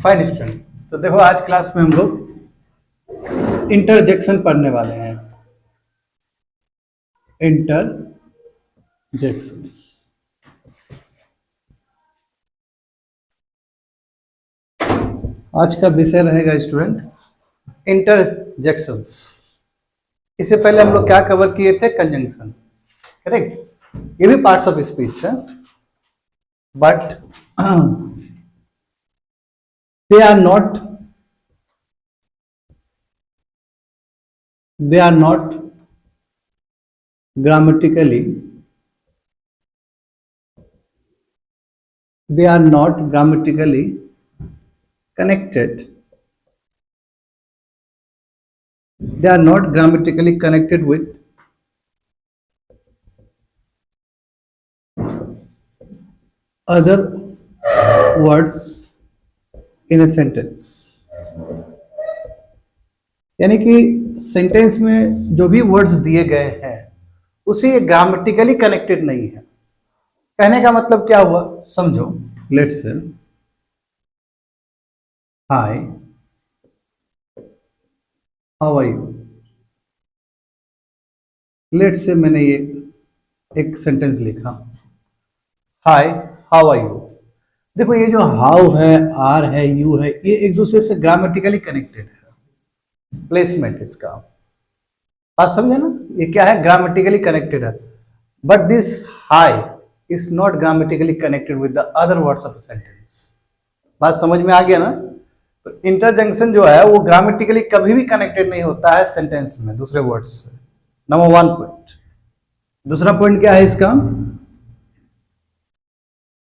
Fine student. तो देखो आज क्लास में हम लोग इंटरजेक्शन पढ़ने वाले हैं। इंटरजेक्शन आज का विषय रहेगा स्टूडेंट इंटरजेक्शंस। इससे पहले हम लोग क्या कवर किए थे? Conjunction, correct. ये भी पार्ट्स ऑफ स्पीच है, but they are not grammatically connected. They are not grammatically connected with other words in a sentence. यानी कि सेंटेंस में जो भी वर्ड्स दिए गए हैं उसे ग्रामेटिकली कनेक्टेड नहीं है। कहने का मतलब क्या हुआ, समझो। Let's say hi, how are you. Let's say मैंने ये एक सेंटेंस लिखा, हाय हाउ आर यू। देखो ये जो हाउ है, आर है, यू है, ये एक दूसरे से ग्रामेटिकली कनेक्टेड है। प्लेसमेंट इसका बात समझे ना, ये क्या है? ग्रामेटिकली कनेक्टेड है। But this high is not grammatically connected with the other words of sentence. बात समझ में आ गया ना? तो इंटरजंक्शन जो है वो ग्रामेटिकली कभी भी कनेक्टेड नहीं होता है सेंटेंस में दूसरे वर्ड्स से। Number one point. दूसरा पॉइंट क्या है इसका?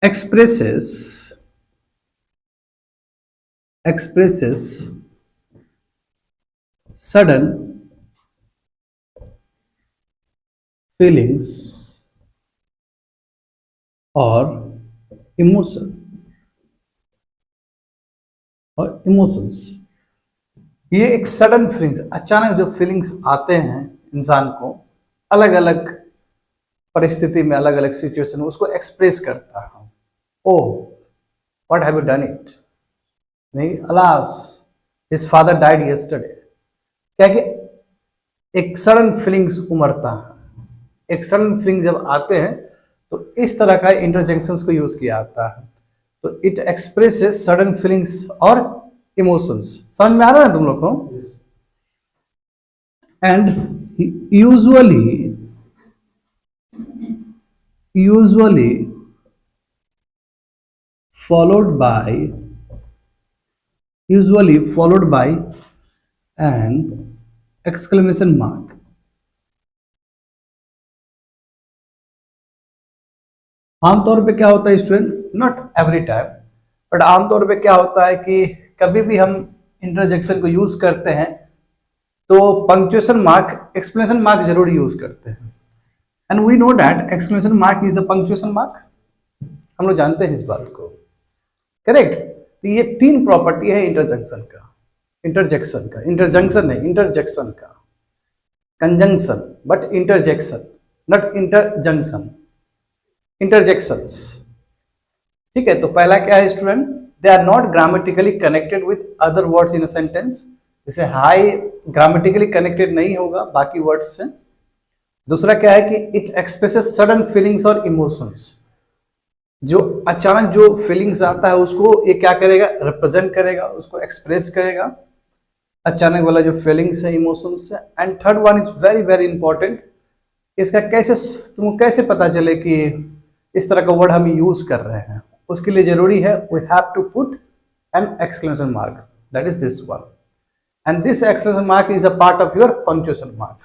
expresses sudden feelings और इमोशंस। ये एक सडन फीलिंग्स, अचानक जो फीलिंग्स आते हैं इंसान को अलग अलग परिस्थिति में, अलग अलग सिचुएशन में, उसको एक्सप्रेस करता है। Oh what have you done it, नहीं alas his father died yesterday. क्या कि एक सडन फीलिंग्स उमड़ता है। एक सडन फीलिंग जब आते हैं तो इस तरह का इंटरजेक्शंस को यूज किया जाता है। तो इट एक्सप्रेसेस सडन फीलिंग्स और इमोशंस। समझ में आ रहा है तुम लोग को? And usually followed by an exclamation mark। आमतौर पे क्या होता है student, not every time, but आमतौर पे क्या होता है कि कभी भी हम इंटरजेक्शन को यूज करते हैं तो पंक्चुएशन मार्क, एक्सक्लेमेशन मार्क जरूर यूज करते हैं। And we know that exclamation mark is a punctuation mark. हम लोग जानते हैं इस बात को, करेक्ट। तो ये तीन प्रॉपर्टी है इंटरजेक्शन का, इंटरजंक्शन नहीं, इंटरजेक्शन का। Conjunction but interjection, not interjunction, interjections. ठीक है, तो पहला क्या है student? They are not grammatically connected with other words in a sentence. जैसे हाई ग्रामेटिकली कनेक्टेड नहीं होगा बाकी वर्ड्स से। दूसरा क्या है कि इट एक्सप्रेसेस सडन फीलिंग्स और इमोशंस। जो अचानक जो फीलिंग्स आता है उसको ये क्या करेगा? रिप्रेजेंट करेगा, उसको एक्सप्रेस करेगा, अचानक वाला जो फीलिंग्स है, इमोशंस है। And third one is very very important. इसका कैसे, तुमको कैसे पता चले कि इस तरह का वर्ड हम यूज कर रहे हैं? उसके लिए जरूरी है we have to put an exclamation mark, that is this one. And this exclamation mark is a part of your punctuation mark.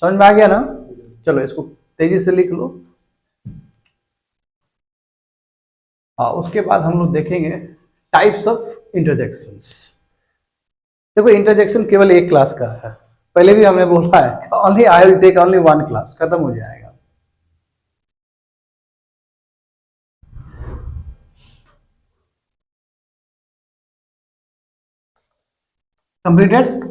समझ में आ गया ना? चलो इसको तेजी से लिख लो। उसके बाद हम लोग देखेंगे टाइप्स ऑफ इंटरजेक्शंस। देखो इंटरजेक्शन केवल एक क्लास का है, पहले भी हमने बोला है, only I will take only one class, खत्म हो जाएगा। Completed?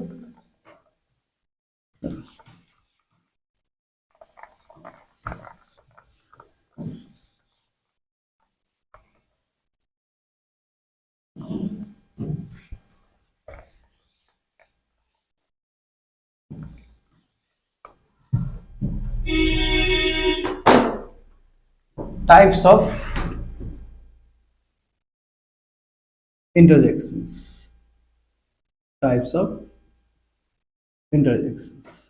Types of interjections. Types of interjections.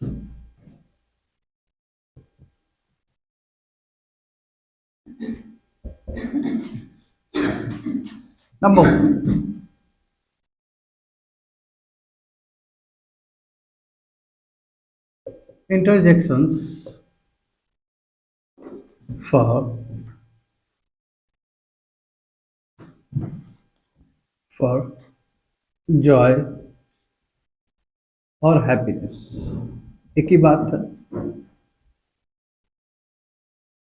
Number one, interjections for joy और हैप्पीनेस। एक ही बात है।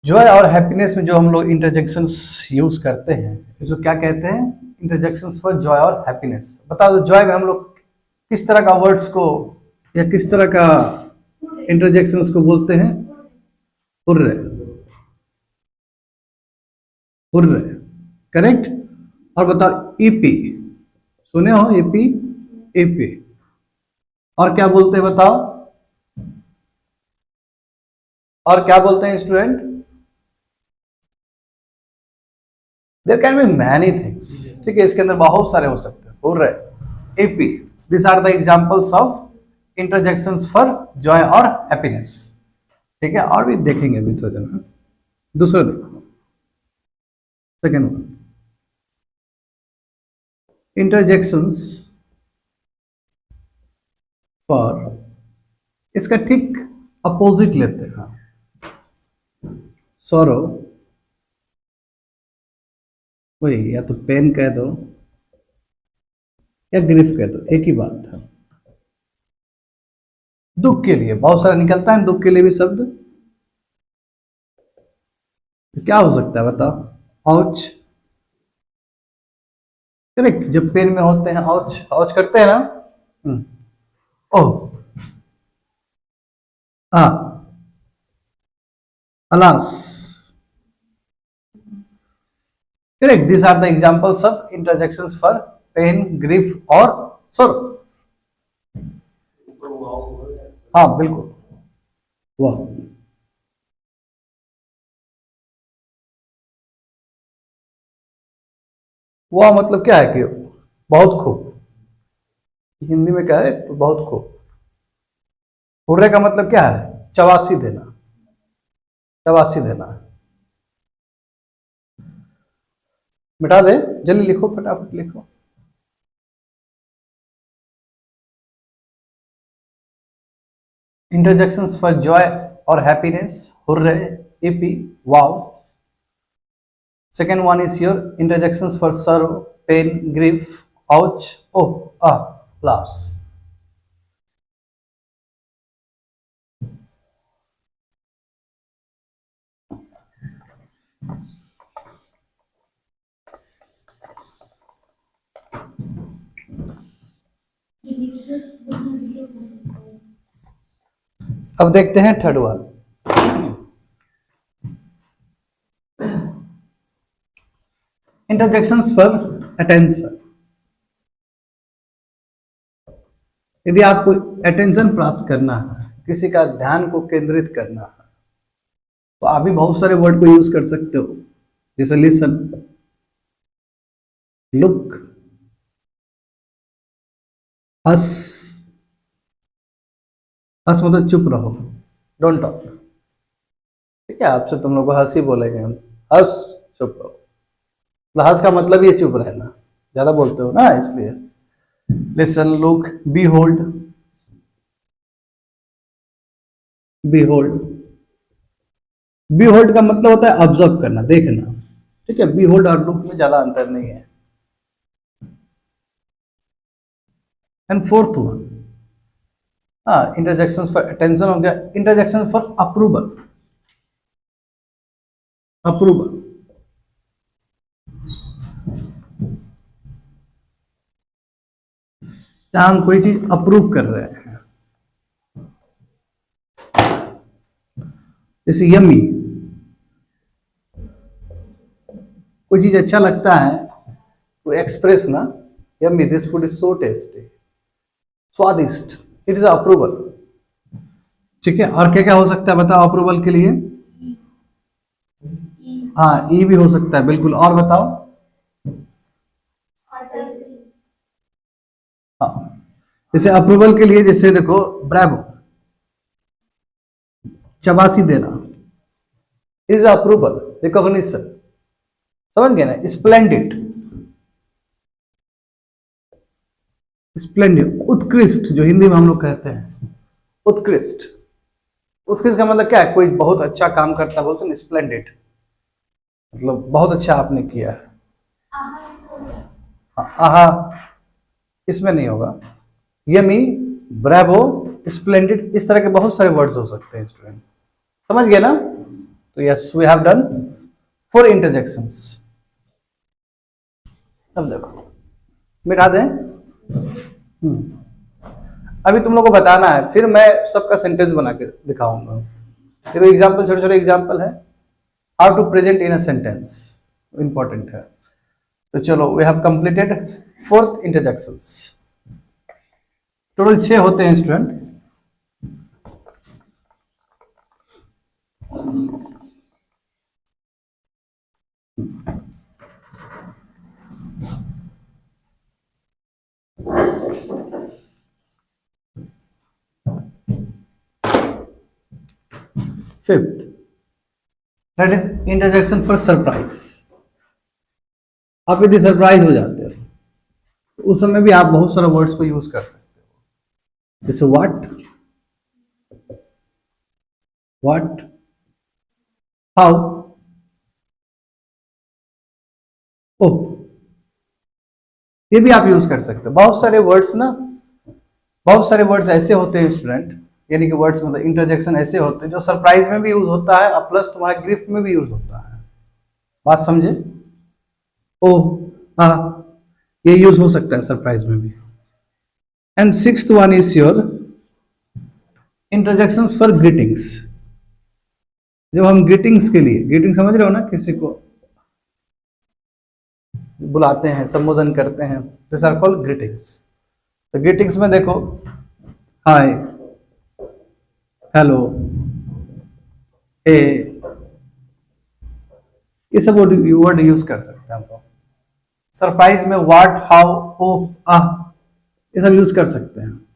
जॉय और हैप्पीनेस में जो हम लोग इंटरजेक्शंस यूज करते हैं इसको क्या कहते हैं? इंटरजेक्शंस फॉर जॉय और हैप्पीनेस। बता दो, जॉय में हम लोग किस तरह का वर्ड्स को या किस तरह का इंटरजेक्शंस को बोलते हैं? Hurray, hurray, correct. और बताओ ईपी, सुने हो? Yippee, yippee. और क्या बोलते हैं बताओ? और क्या बोलते हैं student? There can be many things. ठीक है, इसके अंदर बहुत सारे हो सकते हैं। Hurray, yippee, this are the examples of interjections for joy और हैप्पीनेस। ठीक है, और भी देखेंगे अभी थोड़ी देर में। दूसरा देखो, सेकेंड वन, इंटरजेक्शंस फॉर, इसका ठीक अपोजिट लेते हैं, सॉरो, वही या तो पेन कह दो या ग्रीफ कह दो, एक ही बात है। दुख के लिए बहुत सारा निकलता है, दुख के लिए भी शब्द क्या हो सकता है बताओ? औच, करेक्ट। जब पेन में होते हैं औच, औच करते हैं ना। ओह, हाँ, alas, correct. This are the examples of interjections for pain, grief और सॉरो। हाँ बिल्कुल, वाह। वाह मतलब क्या है कि बहुत खूब। हिंदी में क्या है? तो बहुत खूब। हुर्रे का मतलब क्या है? चवासी देना, चवासी देना। मिटा दे, जल्दी लिखो, फटाफट लिखो। इंटरजेक्शंस फॉर जॉय और happiness, hurray, EP, wow. Second one is your interjections for sorrow, pain, grief, ouch, oh, ah, laughs. अब देखते हैं third one, interjections for attention. यदि आपको अटेंशन प्राप्त करना है, किसी का ध्यान को केंद्रित करना है, तो आप भी बहुत सारे वर्ड को यूज कर सकते हो, जैसे लिसन, लुक, हंस, हंस मतलब चुप रहो, डोंट टॉक। ठीक है, आपसे तुम लोग को हंस ही बोलेंगे हम, हंस, चुप रहो। हंस का मतलब ये चुप रहना, ज्यादा बोलते हो ना इसलिए। Listen, look, behold, behold, behold का मतलब होता है ऑब्जर्व करना, देखना। ठीक है, बी होल्ड और लुक में ज्यादा अंतर नहीं है। एंड फोर्थ वन, हाँ, इंटरजेक्शंस फॉर अटेंशन हो गया। इंटरजेक्शन फॉर अप्रूवल, अप्रूवल, जहां हम कोई चीज अप्रूव कर रहे हैं, जैसे यम्मी, कोई चीज अच्छा लगता है तो एक्सप्रेस ना, yummy, this food is so tasty, स्वादिष्ट, इट इज अप्रूवल। ठीक है, और क्या क्या हो सकता है बताओ अप्रूवल के लिए? हाँ, ई भी हो सकता है, बिल्कुल। और बताओ। हाँ, जैसे अप्रूवल के लिए, जैसे देखो, ब्रावो, शाबाशी देना, इज अप्रूवल, रिकॉग्निशन। समझ गए ना? स्प्लेंडिड, स्प्लेंडिड, उत्कृष्ट, जो हिंदी में हम लोग कहते हैं उत्कृष्ट। उत्कृष्ट का मतलब क्या है? कोई बहुत अच्छा काम करता है, बोलते हैं स्प्लेंडिड, मतलब बहुत अच्छा आपने किया है। हाँ, आहा इसमें नहीं होगा। यमी, ब्रेवो, स्प्लेंडिड, इस तरह के बहुत सारे वर्ड्स हो सकते हैं स्टूडेंट। समझ गए ना? तो yes, we have done 4 interjections. अब देखो, मिटा दें। अभी तुम लोग को बताना है, फिर मैं सबका सेंटेंस बना के दिखाऊंगा। ये तो एग्जाम्पल, छोटे छोटे एग्जाम्पल है। How to present in a sentence, important है। तो चलो, we have completed 4th interjections. Total 6 होते हैं student. Fifth, that is interjection for surprise. आप यदि सरप्राइज हो जाते हो तो उस समय भी आप बहुत सारे वर्ड्स को यूज कर सकते हो, जैसे व्हाट, हाउ, ओ, ये भी आप यूज कर सकते हो। बहुत सारे वर्ड्स ना, बहुत सारे वर्ड्स ऐसे होते हैं स्टूडेंट, यानी कि वर्ड्स मतलब इंटरजेक्शन ऐसे होते हैं जो सरप्राइज में भी यूज होता है और प्लस तुम्हारे गिफ्ट में भी यूज होता है। बात समझे? ओ, आ, ये यूज हो सकता है सरप्राइज में भी। And sixth one is your interjections for greetings. जब हम ग्रीटिंग्स के लिए, ग्रीटिंग समझ रहे हो ना, किसी को बुलाते हैं, संबोधन करते हैं, दिस आर कॉल्ड ग्रीटिंग्स। तो ग्रीटिंग्स में देखो, हाय, हेलो, हे, ये सब वर्ड यूज कर सकते हैं हम लोग। सरप्राइज में व्हाट, हाउ, ओ, आ, ये सब यूज कर सकते हैं।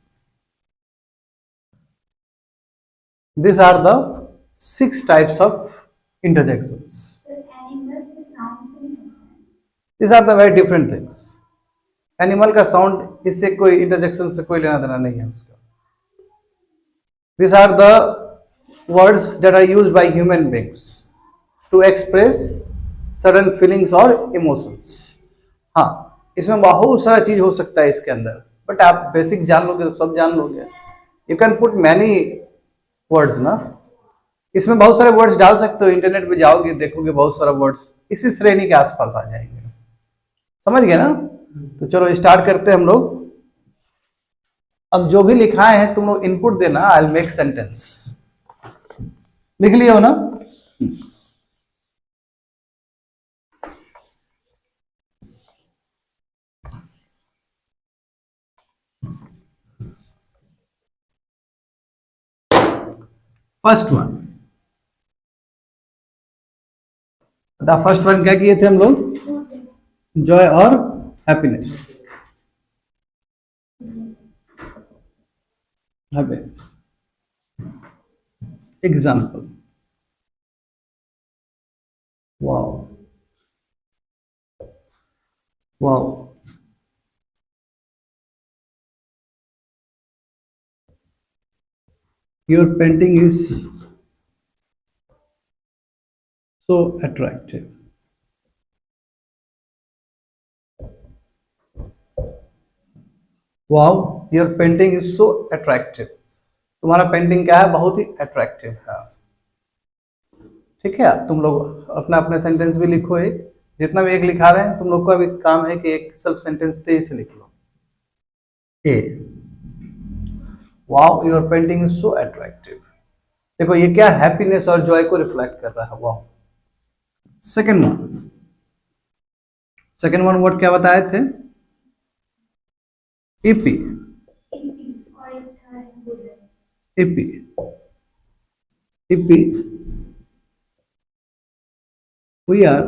This are the 6 types of interjections. This are the very different things. Animal का साउंड इससे कोई इंटरजेक्शन से कोई लेना देना नहीं है उसका। This are the words that are used by human beings to express sudden feelings और इमोशंस। हाँ, इसमें बहुत सारा चीज हो सकता है इसके अंदर, बट आप बेसिक जान लोगे तो सब जान लोगे। You can put many words ना, इसमें बहुत सारे वर्ड्स डाल सकते हो। इंटरनेट पे जाओगे, देखोगे बहुत सारा वर्ड्स इसी श्रेणी के आसपास आ जाएंगे। समझ गए ना? तो चलो स्टार्ट करते हैं हम लोग। अब जो भी लिखाए हैं तुम लोग इनपुट देना, आई विल मेक सेंटेंस। लिख लियो ना? First one, the first one क्या किए थे हम लोग? जॉय और happiness. Happiness example, wow, wow, your painting is so attractive. Wow, your painting is so attractive. तुम्हारा पेंटिंग क्या है? बहुत ही अट्रैक्टिव है। ठीक है, तुम लोग अपना अपना सेंटेंस भी लिखो। एक, जितना भी एक लिखा रहे हैं तुम लोग का भी काम है कि एक सब सेंटेंस तेज से लिख लो। A, wow, your painting is so attractive. देखो ये क्या, हैप्पीनेस और जॉय को रिफ्लेक्ट कर रहा है। Wow. Second one, second one word क्या बताए थे? Yippee, yippee, yippee, we are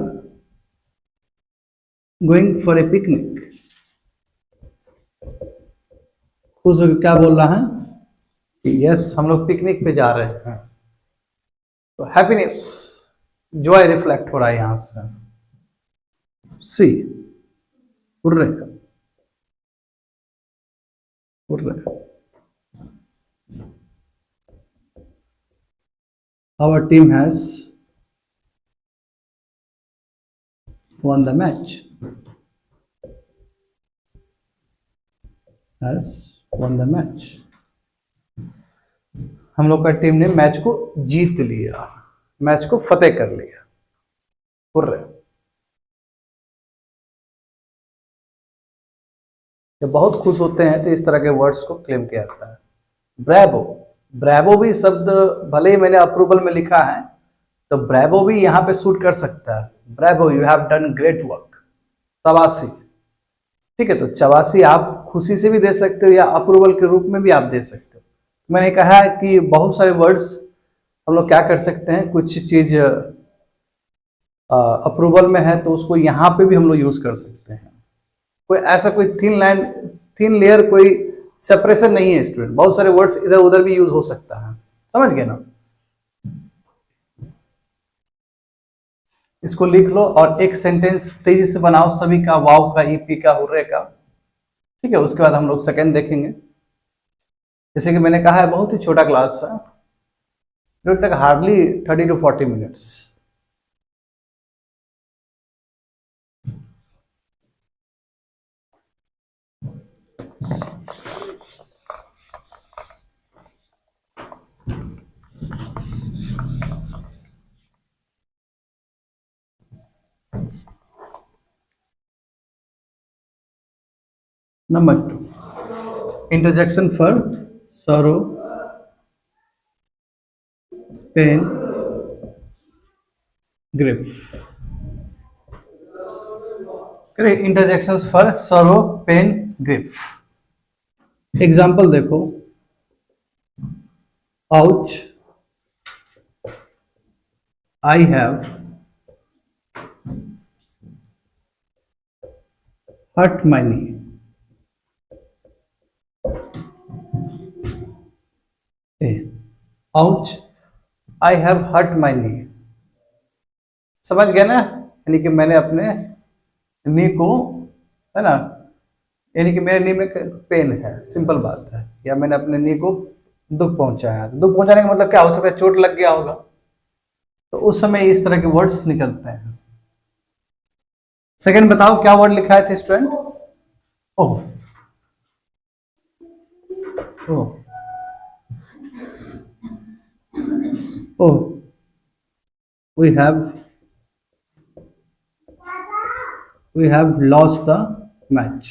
going for a picnic. खुश होकर क्या बोल रहा है कि यस हम लोग पिकनिक पे जा रहे हैं। तो हैप्पीनेस, जॉय रिफ्लेक्ट हो रहा है यहां से। C, hurray, hurray. Our team has won the match. Has won the match. हम लोग का टीम ने मैच को जीत लिया, मैच को फतेह कर लिया। हुर्रे। जब बहुत खुश होते हैं तो इस तरह के वर्ड्स को क्लेम किया जाता है। ब्रेवो, ब्रेवो भी शब्द भले ही मैंने अप्रूवल में लिखा है, तो ब्रेवो भी यहाँ पे सूट कर सकता है। Bravo, you have done great work. शाबाशी। ठीक है, तो चवासी आप खुशी से भी दे सकते हो या अप्रूवल के रूप में भी आप दे सकते हो। मैंने कहा है कि बहुत सारे वर्ड्स हम लोग क्या कर सकते हैं, कुछ चीज अप्रूवल में है तो उसको यहाँ पे भी हम लोग यूज कर सकते हैं। कोई ऐसा कोई थिन लाइन, थिन लेयर, कोई सेपरेशन नहीं है स्टूडेंट। बहुत सारे वर्ड्स इधर उधर भी यूज हो सकता है, समझ गए ना। इसको लिख लो और एक सेंटेंस तेजी से बनाओ, सभी का, वाव का, ईपी का, हुर्रे का। ठीक है, उसके बाद हम लोग सेकंड देखेंगे। जैसे कि मैंने कहा है बहुत ही छोटा क्लास है, it will take hardly 30 to 40 minutes. Number 2, interjection for sorrow, pain, grief. करें interjections for sorrow, pain, grief. Example देखो, ouch, I have hurt my knee. Ouch, I have hurt my knee. समझ गए ना, यानी कि मैंने अपने नी को, है ना, यानी कि मेरे नी में पेन है, सिंपल बात है, या मैंने अपने नी को दुख पहुंचाया। तो दुख पहुंचाने का मतलब क्या हो सकता है, चोट लग गया होगा, तो उस समय इस तरह के वर्ड्स निकलते हैं। सेकंड बताओ क्या वर्ड लिखा है student. Oh, oh, oh, we have lost the match.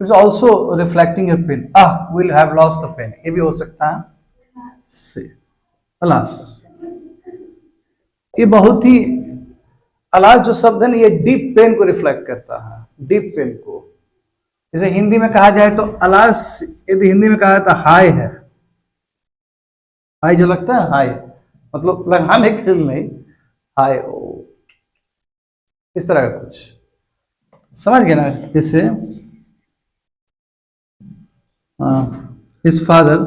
It's also reflecting your pain. We'll have lost the pain. ये भी हो सकता है। से अलास, ये बहुत ही, अलास जो शब्द है ना, ये डीप पेन को रिफ्लेक्ट करता है, डीप पेन को। जैसे हिंदी में कहा जाए तो अलास, यदि हिंदी में कहा जाए तो हाय है, हाय जो लगता है, हाय मतलब लगाने के नहीं, हाय ओ, इस तरह का कुछ, समझ गए ना। जैसे his father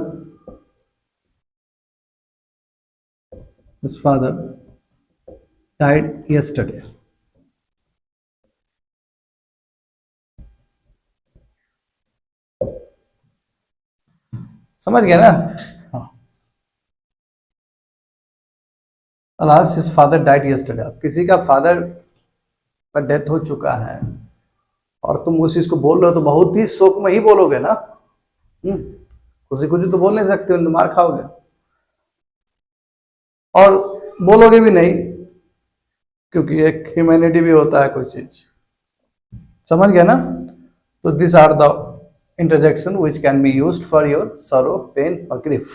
died yesterday. समझ गया ना। हाँ, alas his father died yesterday. अब किसी का फादर का डेथ हो चुका है और तुम उस चीज को बोल रहे हो तो बहुत ही शोक में ही बोलोगे ना। खुशी खुशी तो बोल नहीं सकते हो, मार खाओगे और बोलोगे भी नहीं, क्योंकि एक ह्यूमैनिटी भी होता है कोई चीज, समझ गया ना। तो this are the interjection which can be used for your sorrow, pain or grief.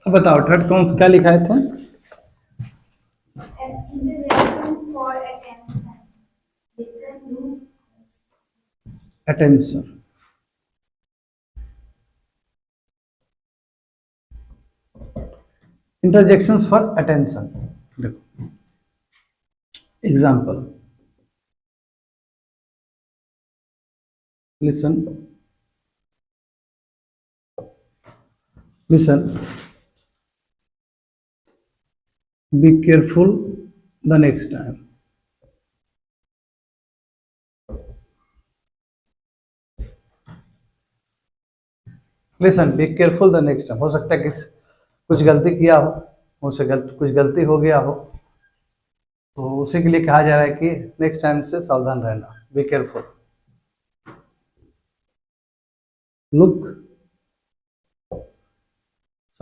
अब बताओ थर्ड कौन क्या लिखाए थे? अटेंशन। Interjections for attention. देखो example, listen, listen, be careful the next time. Listen, be careful the next time. हो सकता है किस कुछ गलती किया हो से कुछ गलती हो गया हो, तो उसी के लिए कहा जा रहा है कि नेक्स्ट टाइम से सावधान रहना, be careful. Look,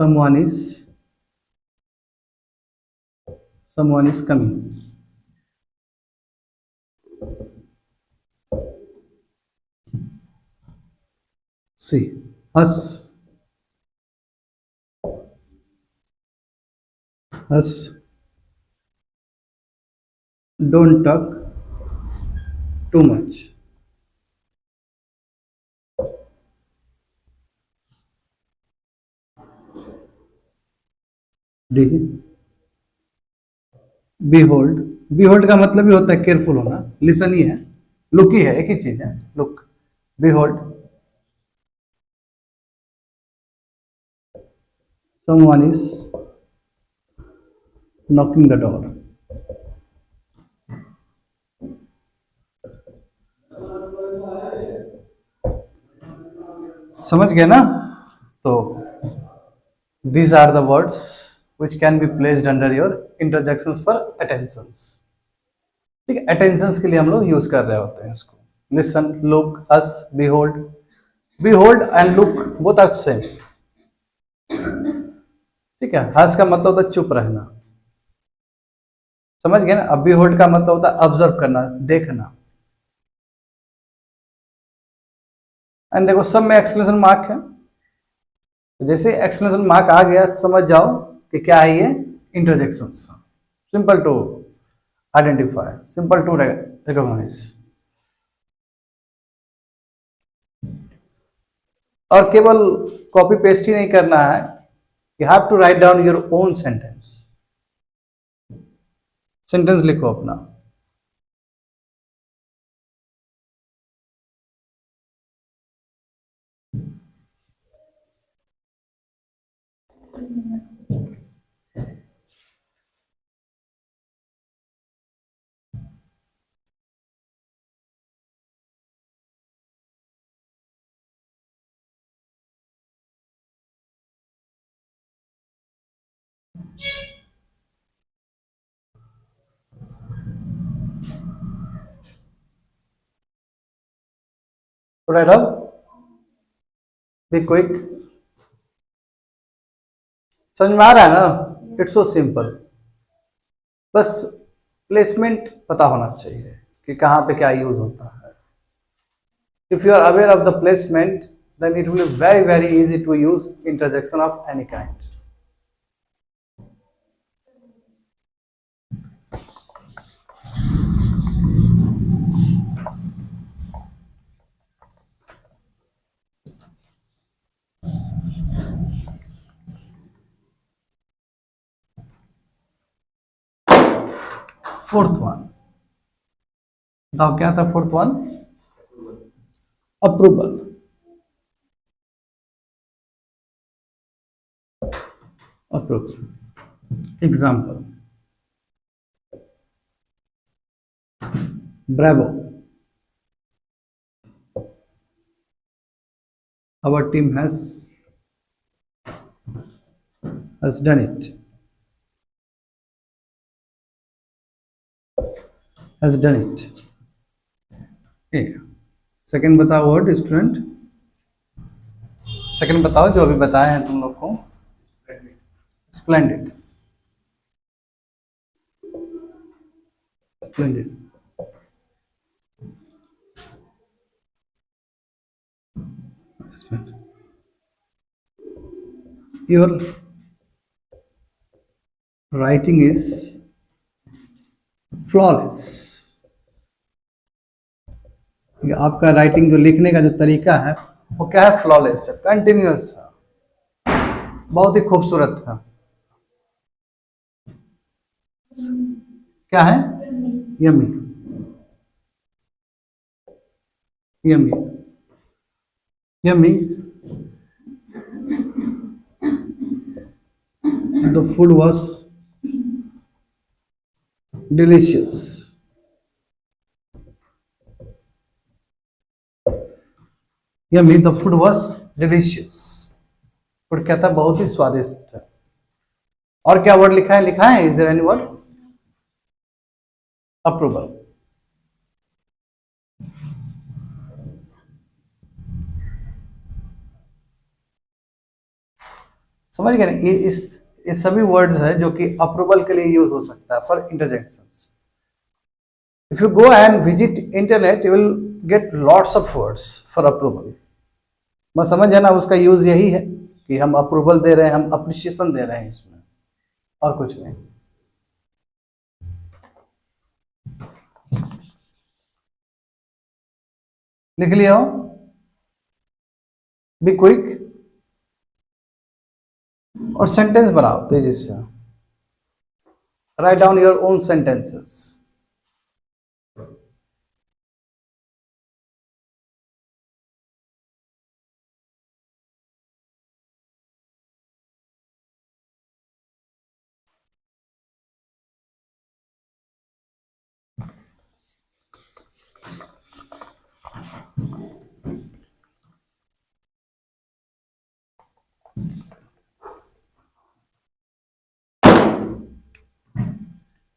someone is coming. See, us, don't talk too much. ठीक है। behold, behold का मतलब ही होता है केयरफुल होना, लिसन ही है, लुक ही है, एक ही चीज है, look. behold, someone is knocking the door. समझ गए ना? तो these are the words which can be placed under your interjections for attentions। ठीक है, अटेंशंस के लिए हम लोग यूज कर रहे होते हैं इसको। Listen, look, hush, behold. Behold and look both are same. ठीक है, हस का मतलब होता है चुप रहना, समझ गए ना? अब बिहोल्ड का मतलब होता है ऑब्जर्व करना, देखना। एंड देखो सब में एक्सक्लेमेशन मार्क है, जैसे एक्सक्लेमेशन मार्क आ गया समझ जाओ कि क्या है ये, interjections. Simple to identify, simple to recognise. और केवल कॉपी पेस्ट ही नहीं करना है, you have to write down your own sentence. Sentence लिखो अपना। Write up, be quick. समझ में आ रहा है ना? It's so simple. बस प्लेसमेंट पता होना चाहिए कि कहाँ पे क्या यूज होता है। If you are aware of the placement, then it will be very very easy to use interjection of any kind। Fourth one बताओ क्या था? Fourth one, approval. Approval. Example, bravo, our team has done it, has done it. ए second बताओ word student, second बताओ जो अभी बताए हैं तुम लोग को। Splendid, splendid. Your writing is flawless. आपका राइटिंग जो लिखने का जो तरीका है वो क्या है, फ्लॉलेस है, कंटिन्यूअस है, बहुत ही खूबसूरत है। क्या है, yummy, yummy, yummy. The food was delicious. Yummy, the food was delicious. Food क्या था, बहुत ही स्वादिष्ट है। और क्या वर्ड लिखा है, लिखा है is there any word, approval. समझ गए ना, ये सभी वर्ड्स है जो कि अप्रूवल के लिए यूज हो सकता है for interjections. If you go and visit internet you will get lots of words for approval. मैं समझ है ना, उसका यूज यही है कि हम अप्रूवल दे रहे हैं, हम अप्रिशिएशन दे रहे हैं इसमें, और कुछ नहीं। लिख लिया हो, बी क्विक, और सेंटेंस बनाओ तेजी से। Right down your own sentences.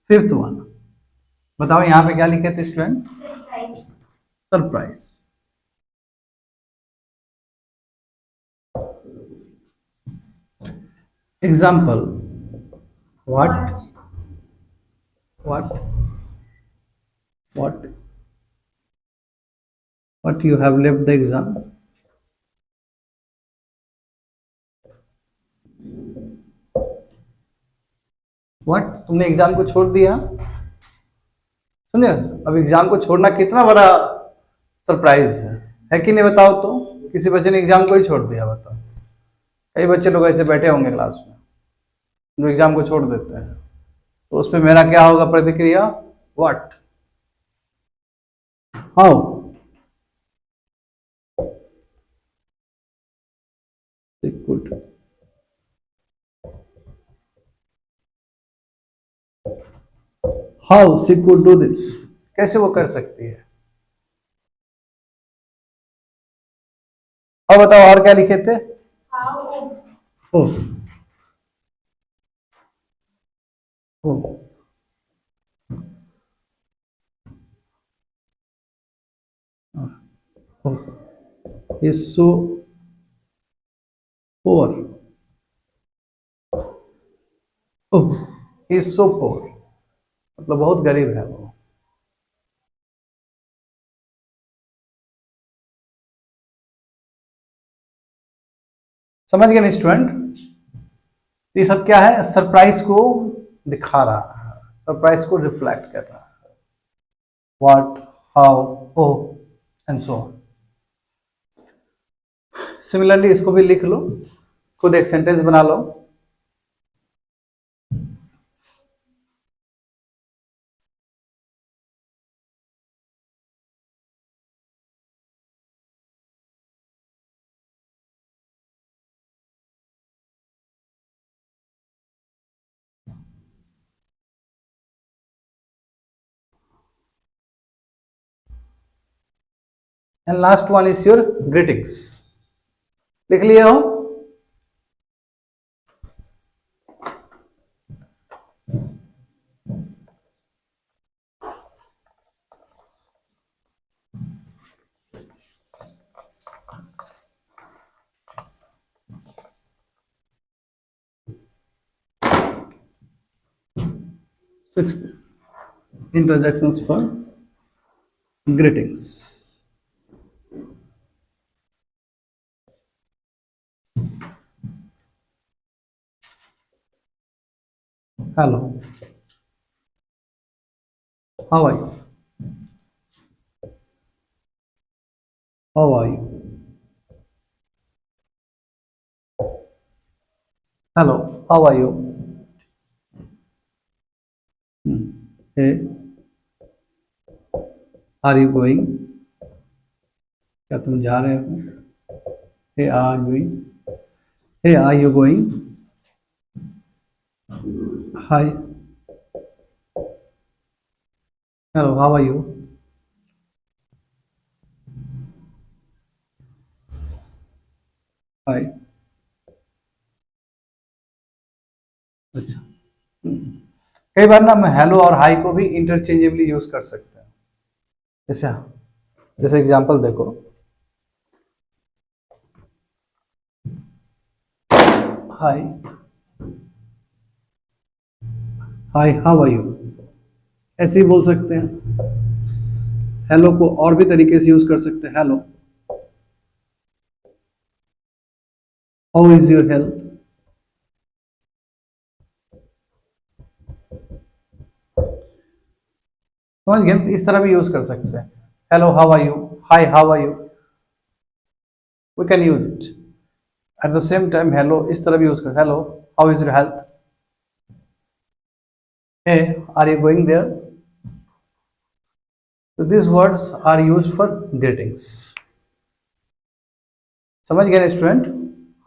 Fifth one बताओ, यहां पे क्या लिखे थे student, surprise. Example, what, what, what, what you have left the exam. What, तुमने एग्जाम को छोड़ दिया। समझे, अब एग्जाम को छोड़ना कितना बड़ा सरप्राइज है कि नहीं, बताओ तो। किसी बच्चे ने एग्जाम को ही छोड़ दिया, बताओ। कई बच्चे लोग ऐसे बैठे होंगे क्लास में जो एग्जाम को छोड़ देते हैं, तो उस पर मेरा क्या होगा प्रतिक्रिया, what, how, good, how she could do this, कैसे वो कर सकती है। अब बताओ और क्या लिखे थे, oh, oh, oh, is so poor, oh, is so poor, मतलब बहुत गरीब है वो। समझ गए ना स्टूडेंट, ये सब क्या है, सरप्राइज को दिखा रहा है, सरप्राइज को रिफ्लेक्ट कर रहा है। What, how, oh, and so on. Similarly इसको भी लिख लो, खुद एक सेंटेंस बना लो। And last one is your greetings. लिख लिए हो? Sixth, interjections for greetings. Hello, how are you? How are you? Hello, how are you? Hey, are you going? क्या तुम जा रहे हो? Hey, are you going? Hey, are you going? Hi. Hello, how are you? Hi. अच्छा, कई बार ना हम hello और हाई को भी इंटरचेंजेबली यूज कर सकते हैं। जैसे जैसे एग्जांपल देखो, हाय, हाय हाउ आर यू, ऐसे ही बोल सकते हैं। हेलो को और भी तरीके से यूज कर सकते हैं। Hello, how is your health? समझ गए? इस तरह भी यूज कर सकते हैं। Hello how are you, hi how are you, we can use it. At the same time hello इस तरह भी यूज कर, hello how is your health, hey are you going there. So these words are used for greetings. समझ गए student?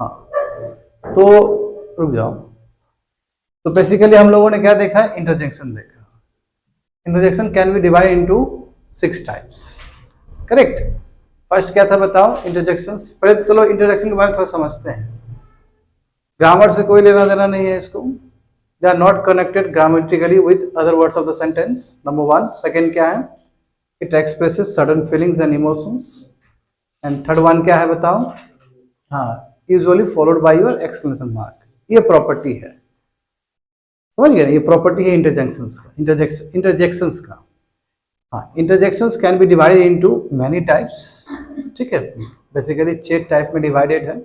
हाँ, तो रुक जाओ। तो बेसिकली हम लोगों ने क्या देखा है? इंटरजेक्शन देखा। Interjection can be divide into 6 types, correct? First क्या था बताओ? इंटरजेक्शंस। पहले तो चलो इंटरजेक्शन के बारे में थोड़ा समझते हैं। ग्रामर से कोई लेना देना नहीं है इसको। They are not connected grammatically with other words of the sentence, number 1। Second क्या है? It expresses sudden feelings and emotions. And third one क्या है बताओ? हाँ, usually followed by your exclamation mark. ये प्रॉपर्टी है, समझ गए? ये प्रॉपर्टी है इंटरजेक्शंस का, इंटरजेक्शंस का। हाँ, interjections can be divided into many types, ठीक है? बेसिकली 6 टाइप में डिवाइडेड है।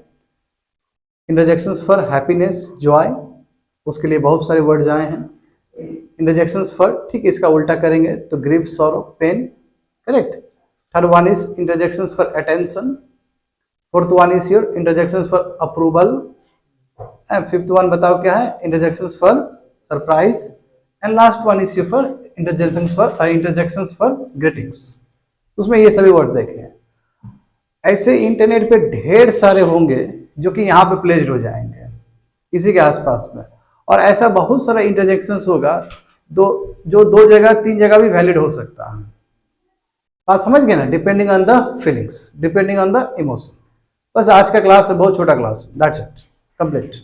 इंटरजेक्शंस फॉर हैप्पीनेस, जॉय, उसके लिए बहुत सारे वर्ड्स आए हैं। इंटरजेक्शंस फॉर, ठीक इसका उल्टा करेंगे तो grief, sorrow, pain, correct? Third one is interjections for attention. Fourth one is your interjections for approval. And fifth one बताओ क्या है? Interjections for surprise. And last one is for interjections for greetings. उसमें ये सभी word देखे हैं। ऐसे internet पे ढेर सारे होंगे जो कि यहाँ पे प्लेस्ड हो जाएंगे इसी के आसपास में, और ऐसा बहुत सारा इंटरजेक्शंस होगा जो 2 जगह 3 जगह भी वैलिड हो सकता है। बात समझ गए ना? Depending on the feelings, depending on the emotion. बस आज का क्लास है, बहुत छोटा क्लास, दैट्स इट, कंप्लीट।